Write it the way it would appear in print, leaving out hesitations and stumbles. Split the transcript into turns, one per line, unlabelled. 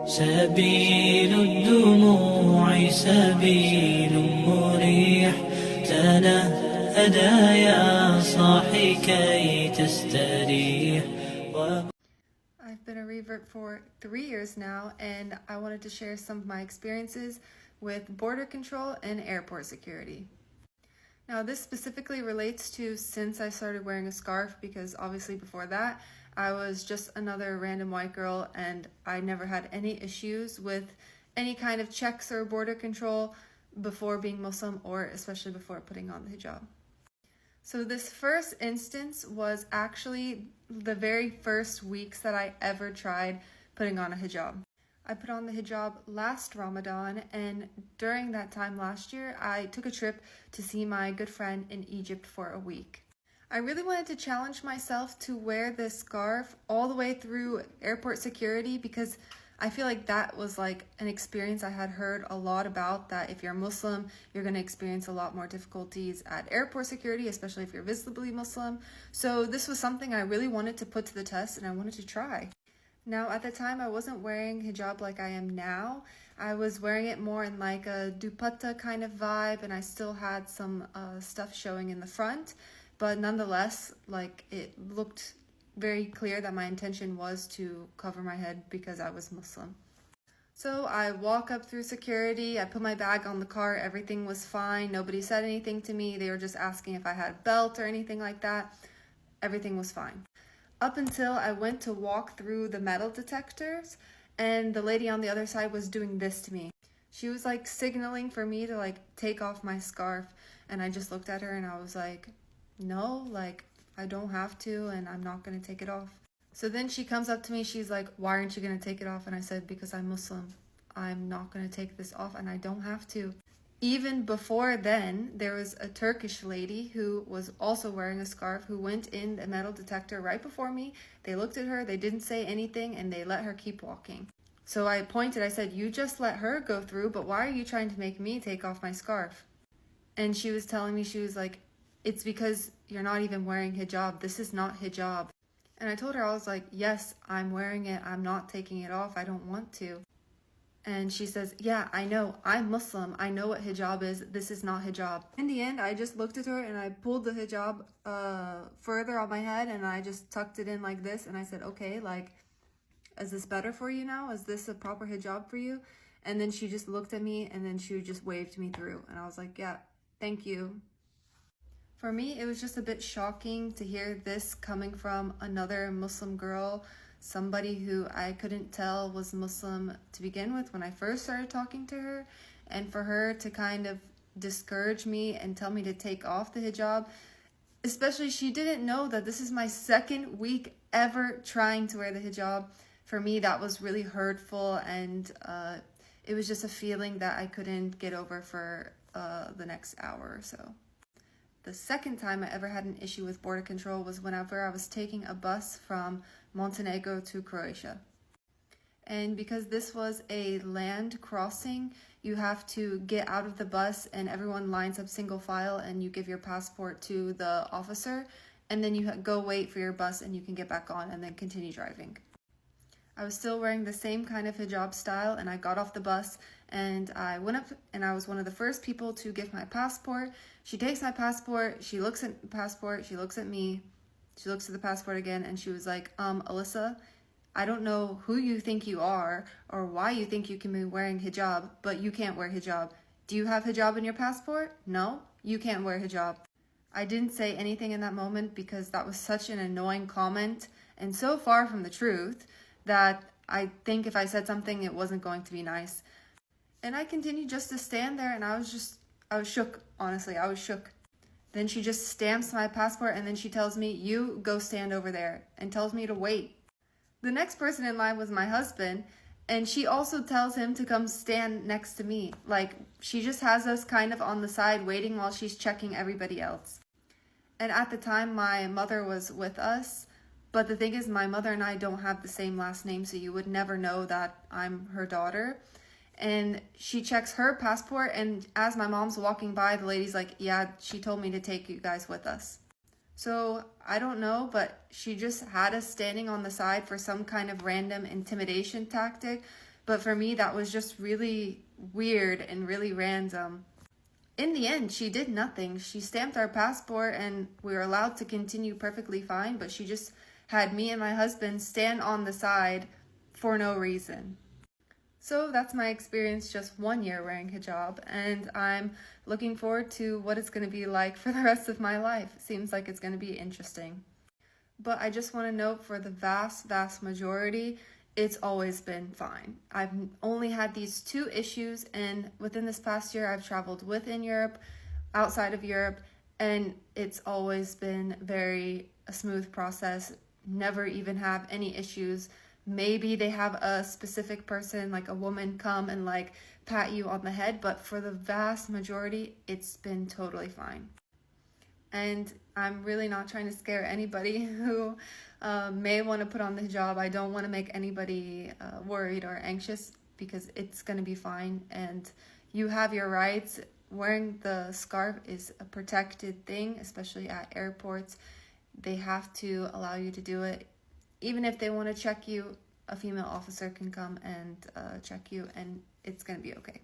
سبيل الدموع سبيل مريح تنهدى يا صاحي كي تستريح.
I've been a revert for 3 years now, and I wanted to share some of my experiences with border control and airport security. Now, this specifically relates to since I started wearing a scarf, because obviously before that, I was just another random white girl and I never had any issues with any kind of checks or border control before being Muslim, or especially before putting on the hijab. So this first instance was actually the very first weeks that I ever tried putting on a hijab. I put on the hijab last Ramadan, and during that time last year, I took a trip to see my good friend in Egypt for a week. I really wanted to challenge myself to wear this scarf all the way through airport security, because I feel like that was like an experience I had heard a lot about, that if you're Muslim, you're going to experience a lot more difficulties at airport security, especially if you're visibly Muslim. So this was something I really wanted to put to the test and I wanted to try. Now, at the time, I wasn't wearing hijab like I am now. I was wearing it more in like a dupatta kind of vibe, and I still had some stuff showing in the front. But nonetheless, like, it looked very clear that my intention was to cover my head because I was Muslim. So I walk up through security, I put my bag on the car, everything was fine. Nobody said anything to me. They were just asking if I had a belt or anything like that. Everything was fine. Up until I went to walk through the metal detectors, and the lady on the other side was doing this to me. She was like signaling for me to like take off my scarf, and I just looked at her and I was like, no, like, I don't have to, and I'm not going to take it off. So then she comes up to me, she's like, why aren't you going to take it off? And I said, because I'm Muslim. I'm not going to take this off, and I don't have to. Even before then, there was a Turkish lady who was also wearing a scarf who went in the metal detector right before me. They looked at her, they didn't say anything, and they let her keep walking. So I pointed, I said, you just let her go through, but why are you trying to make me take off my scarf? And she was telling me, she was like, it's because you're not even wearing hijab. This is not hijab. And I told her, I was like, yes, I'm wearing it. I'm not taking it off. I don't want to. And she says, yeah, I know. I'm Muslim. I know what hijab is. This is not hijab. In the end, I just looked at her and I pulled the hijab further on my head, and I just tucked it in like this. And I said, okay, like, is this better for you now? Is this a proper hijab for you? And then she just looked at me, and then she just waved me through. And I was like, yeah, thank you. For me, it was just a bit shocking to hear this coming from another Muslim girl, somebody who I couldn't tell was Muslim to begin with when I first started talking to her, and for her to kind of discourage me and tell me to take off the hijab. Especially, she didn't know that this is my second week ever trying to wear the hijab. For me, that was really hurtful, and it was just a feeling that I couldn't get over for the next hour or so. The second time I ever had an issue with border control was whenever I was taking a bus from Montenegro to Croatia. And because this was a land crossing, you have to get out of the bus and everyone lines up single file, and you give your passport to the officer, and then you go wait for your bus and you can get back on and then continue driving. I was still wearing the same kind of hijab style, and I got off the bus and I went up, and I was one of the first people to give my passport. She takes my passport, she looks at the passport, she looks at me, she looks at the passport again, and she was like, Alyssa, I don't know who you think you are or why you think you can be wearing hijab, but you can't wear hijab. Do you have hijab in your passport? No, you can't wear hijab. I didn't say anything in that moment because that was such an annoying comment and so far from the truth that I think if I said something, it wasn't going to be nice. And I continued just to stand there, and I was shook, honestly, I was shook. Then she just stamps my passport, and then she tells me, you go stand over there, and tells me to wait. The next person in line was my husband, and she also tells him to come stand next to me. Like, she just has us kind of on the side waiting while she's checking everybody else. And at the time, my mother was with us, but the thing is, my mother and I don't have the same last name, so you would never know that I'm her daughter. And she checks her passport, and as my mom's walking by, the lady's like, yeah, she told me to take you guys with us. So I don't know, but she just had us standing on the side for some kind of random intimidation tactic, But for me, that was just really weird and really random. In the end, she did nothing. She stamped our passport and we were allowed to continue perfectly fine, but she just had me and my husband stand on the side for no reason. So that's my experience, just 1 year wearing hijab, and I'm looking forward to what it's going to be like for the rest of my life. Seems like it's going to be interesting. But I just want to note, for the vast majority, it's always been fine. I've only had these 2 issues, and within this past year, I've traveled within Europe, outside of Europe, and it's always been a smooth process. Never even have any issues. Maybe they have a specific person, like a woman, come and like pat you on the head, but for the vast majority, it's been totally fine. And I'm really not trying to scare anybody who may want to put on the hijab. I don't want to make anybody worried or anxious, because it's going to be fine and you have your rights. Wearing the scarf is a protected thing, especially at airports. They have to allow you to do it. Even if they want to check you, a female officer can come and check you, and it's going to be okay.